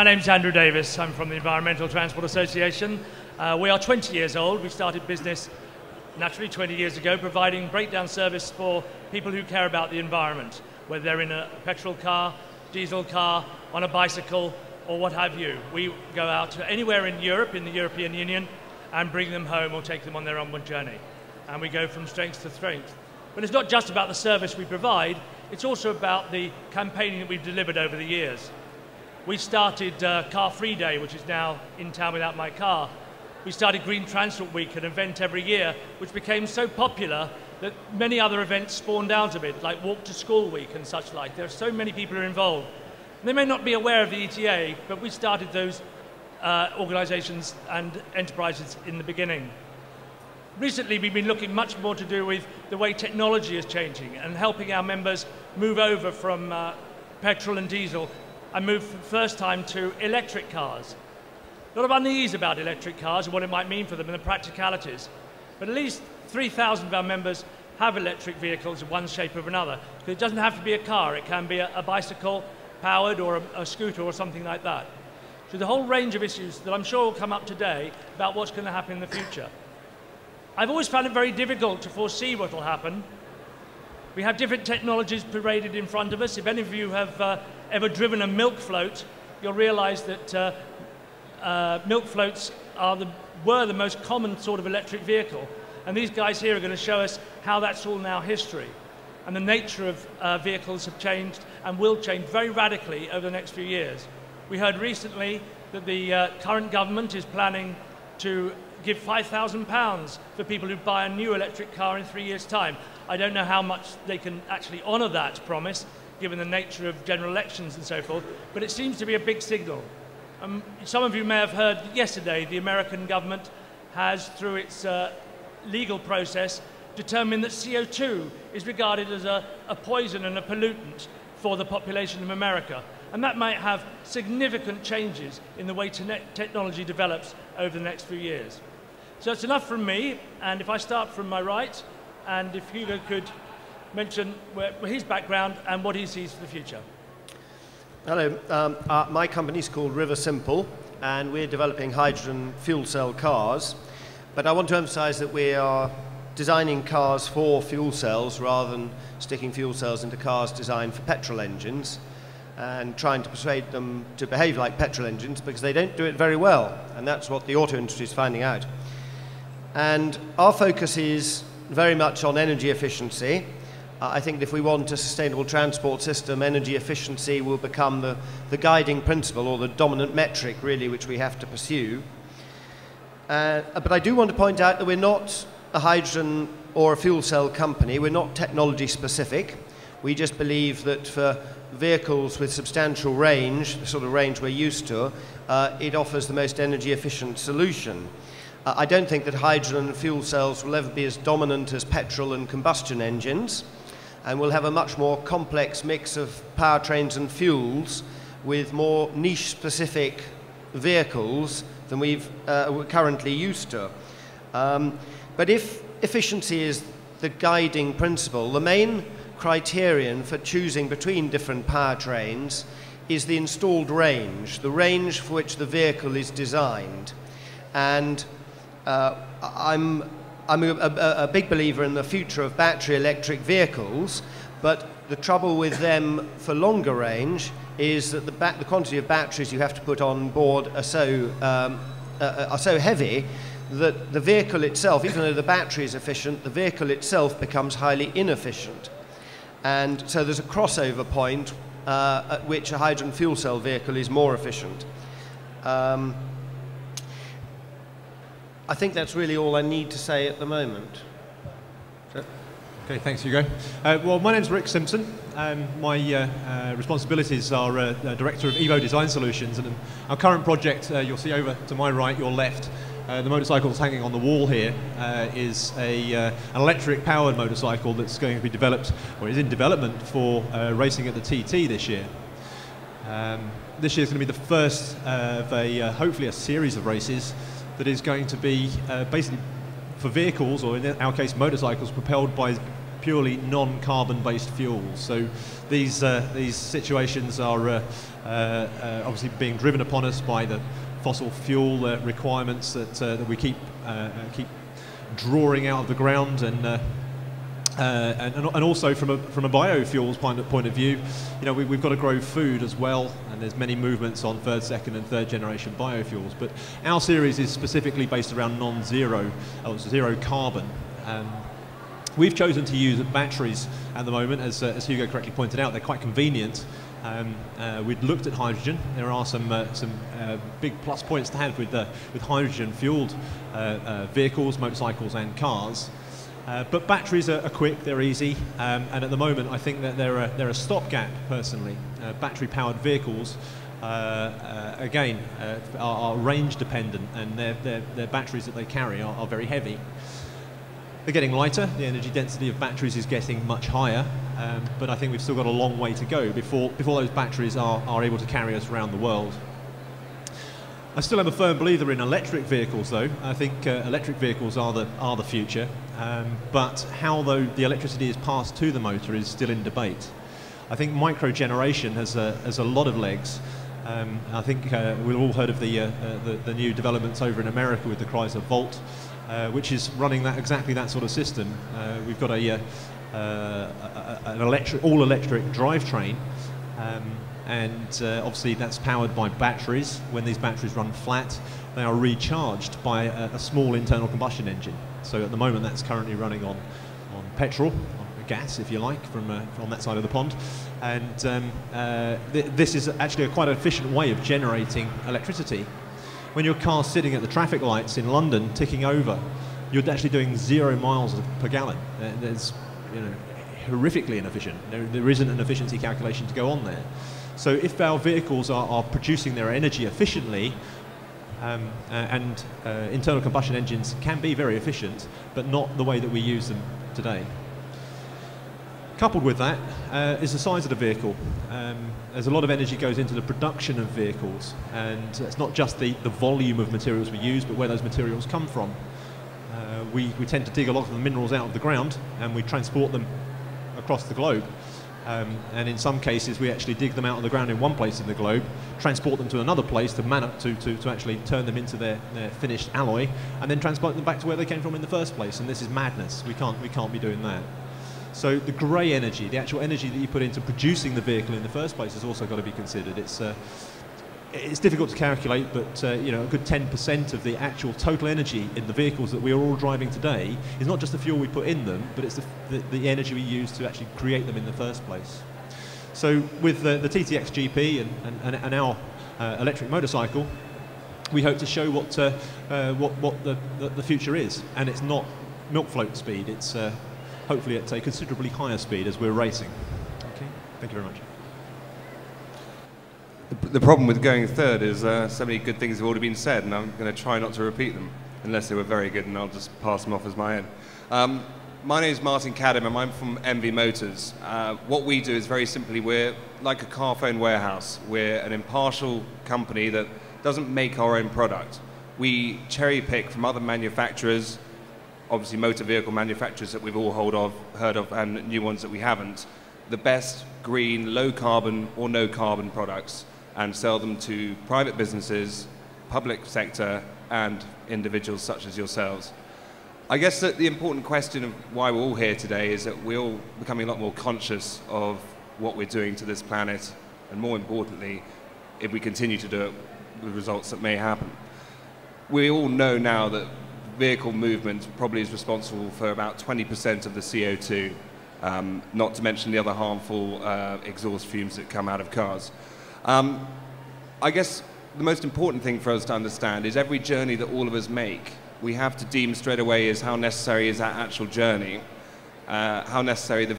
My name's Andrew Davis. I'm from the Environmental Transport Association. We are 20 years old. We started business naturally 20 years ago, providing breakdown service for people who care about the environment, whether they're in a petrol car, diesel car, on a bicycle, or what have you. We go out to anywhere in Europe, in the European Union, and bring them home or take them on their onward journey. And we go from strength to strength. But it's not just about the service we provide, it's also about the campaigning that we've delivered over the years. We started Car Free Day, which is now In Town Without My Car. We started Green Transport Week, an event every year, which became so popular that many other events spawned out of it, like Walk to School Week and such like. There are so many people who are involved. They may not be aware of the ETA, but we started those organisations and enterprises in the beginning. Recently, we've been looking much more to do with the way technology is changing and helping our members move over from petrol and diesel and move for the first time to electric cars. A lot of unease about electric cars and what it might mean for them and the practicalities. But at least 3,000 of our members have electric vehicles of one shape or another. Because it doesn't have to be a car, it can be a bicycle powered or a scooter or something like that. So the whole range of issues that I'm sure will come up today about what's going to happen in the future. I've always found it very difficult to foresee what will happen. We have different technologies paraded in front of us. If any of you have ever driven a milk float, you'll realize that milk floats were the most common sort of electric vehicle. And these guys here are going to show us how that's all now history. And the nature of vehicles have changed and will change very radically over the next few years. We heard recently that the current government is planning to give £5,000 for people who buy a new electric car in 3 years' time. I don't know how much they can actually honour that promise, given the nature of general elections and so forth, but it seems to be a big signal. Some of you may have heard that yesterday the American government has, through its legal process, determined that CO2 is regarded as a poison and a pollutant for the population of America. And that might have significant changes in the way technology develops over the next few years. So it's enough from me, and if I start from my right, and if Hugo could mention his background and what he sees for the future. Hello, my company is called River Simple, and we're developing hydrogen fuel cell cars. But I want to emphasize that we are designing cars for fuel cells rather than sticking fuel cells into cars designed for petrol engines and trying to persuade them to behave like petrol engines, because they don't do it very well, and that's what the auto industry is finding out. And our focus is very much on energy efficiency. I think that if we want a sustainable transport system, energy efficiency will become the guiding principle, or the dominant metric, really, which we have to pursue. But I do want to point out that we're not a hydrogen or a fuel cell company. We're not technology specific. We just believe that for vehicles with substantial range, the sort of range we're used to, it offers the most energy efficient solution. I don't think that hydrogen and fuel cells will ever be as dominant as petrol and combustion engines, and we'll have a much more complex mix of powertrains and fuels with more niche-specific vehicles than we're currently used to. But if efficiency is the guiding principle, the main criterion for choosing between different powertrains is the installed range, the range for which the vehicle is designed. And I'm a big believer in the future of battery electric vehicles, but the trouble with them for longer range is that the quantity of batteries you have to put on board are so heavy that the vehicle itself, even though the battery is efficient, the vehicle itself becomes highly inefficient. And so there's a crossover point at which a hydrogen fuel cell vehicle is more efficient. I think that's really all I need to say at the moment. Okay, thanks, Hugo. Well, my name's Rick Simpson. My responsibilities are Director of Evo Design Solutions, and our current project, you'll see over to my right, your left, the motorcycle hanging on the wall here is an electric-powered motorcycle that's going to be developed, or is in development for racing at the TT this year. This year is going to be the first of hopefully a series of races that is going to be basically for vehicles, or in our case motorcycles, propelled by purely non-carbon-based fuels. So these situations are obviously being driven upon us by the fossil fuel requirements that we keep drawing out of the ground, and also from a biofuels point of view, you know, we've got to grow food as well, and there's many movements on third, second, and third generation biofuels. But our series is specifically based around non-zero, zero carbon. We've chosen to use batteries at the moment, as Hugo correctly pointed out. They're quite convenient. We'd looked at hydrogen. There are some big plus points to have with hydrogen-fueled vehicles, motorcycles, and cars. But batteries are quick, they're easy, and at the moment I think that they're a stopgap, personally. Battery-powered vehicles, again, are range dependent, and their batteries that they carry are very heavy. They're getting lighter, the energy density of batteries is getting much higher, but I think we've still got a long way to go before those batteries are able to carry us around the world. I still am a firm believer in electric vehicles, though. I think electric vehicles are the future, but how the electricity is passed to the motor is still in debate. I think microgeneration has a lot of legs. I think we've all heard of the new developments over in America with the Chrysler Volt, which is running exactly that sort of system. We've got an all-electric drivetrain, and obviously that's powered by batteries. When these batteries run flat, they are recharged by a small internal combustion engine. So at the moment that's currently running on petrol, on gas if you like, from that side of the pond. And this is actually quite an efficient way of generating electricity. When your car's sitting at the traffic lights in London ticking over, you're actually doing 0 miles per gallon. There's, you know, horrifically inefficient. There isn't an efficiency calculation to go on there. So if our vehicles are producing their energy efficiently, and internal combustion engines can be very efficient, but not the way that we use them today. Coupled with that is the size of the vehicle. There's a lot of energy goes into the production of vehicles, and it's not just the volume of materials we use, but where those materials come from. We tend to dig a lot of the minerals out of the ground, and we transport them across the globe. And in some cases, we actually dig them out of the ground in one place in the globe, transport them to another place to actually turn them into their finished alloy, and then transport them back to where they came from in the first place. And this is madness. We can't be doing that. So the grey energy, the actual energy that you put into producing the vehicle in the first place, has also got to be considered. It's difficult to calculate, but you know, a good 10% of the actual total energy in the vehicles that we are all driving today is not just the fuel we put in them, but it's the energy we use to actually create them in the first place. So with the TTX GP and our electric motorcycle, we hope to show what the future is, and it's not milk float speed. It's hopefully at a considerably higher speed as we're racing. Okay, thank you very much. The problem with going third is so many good things have already been said, and I'm going to try not to repeat them, unless they were very good, and I'll just pass them off as my own. My name is Martin Cadham, and I'm from MV Motors. What we do is very simply, we're like a car phone warehouse. We're an impartial company that doesn't make our own product. We cherry pick from other manufacturers, obviously motor vehicle manufacturers that we've all heard of, and new ones that we haven't, the best green, low carbon or no carbon products, and sell them to private businesses, public sector, and individuals such as yourselves. I guess that the important question of why we're all here today is that we're all becoming a lot more conscious of what we're doing to this planet, and more importantly, if we continue to do it, the results that may happen. We all know now that vehicle movement probably is responsible for about 20% of the CO2, not to mention the other harmful exhaust fumes that come out of cars. I guess the most important thing for us to understand is every journey that all of us make, we have to deem straight away is how necessary is that actual journey, how necessary the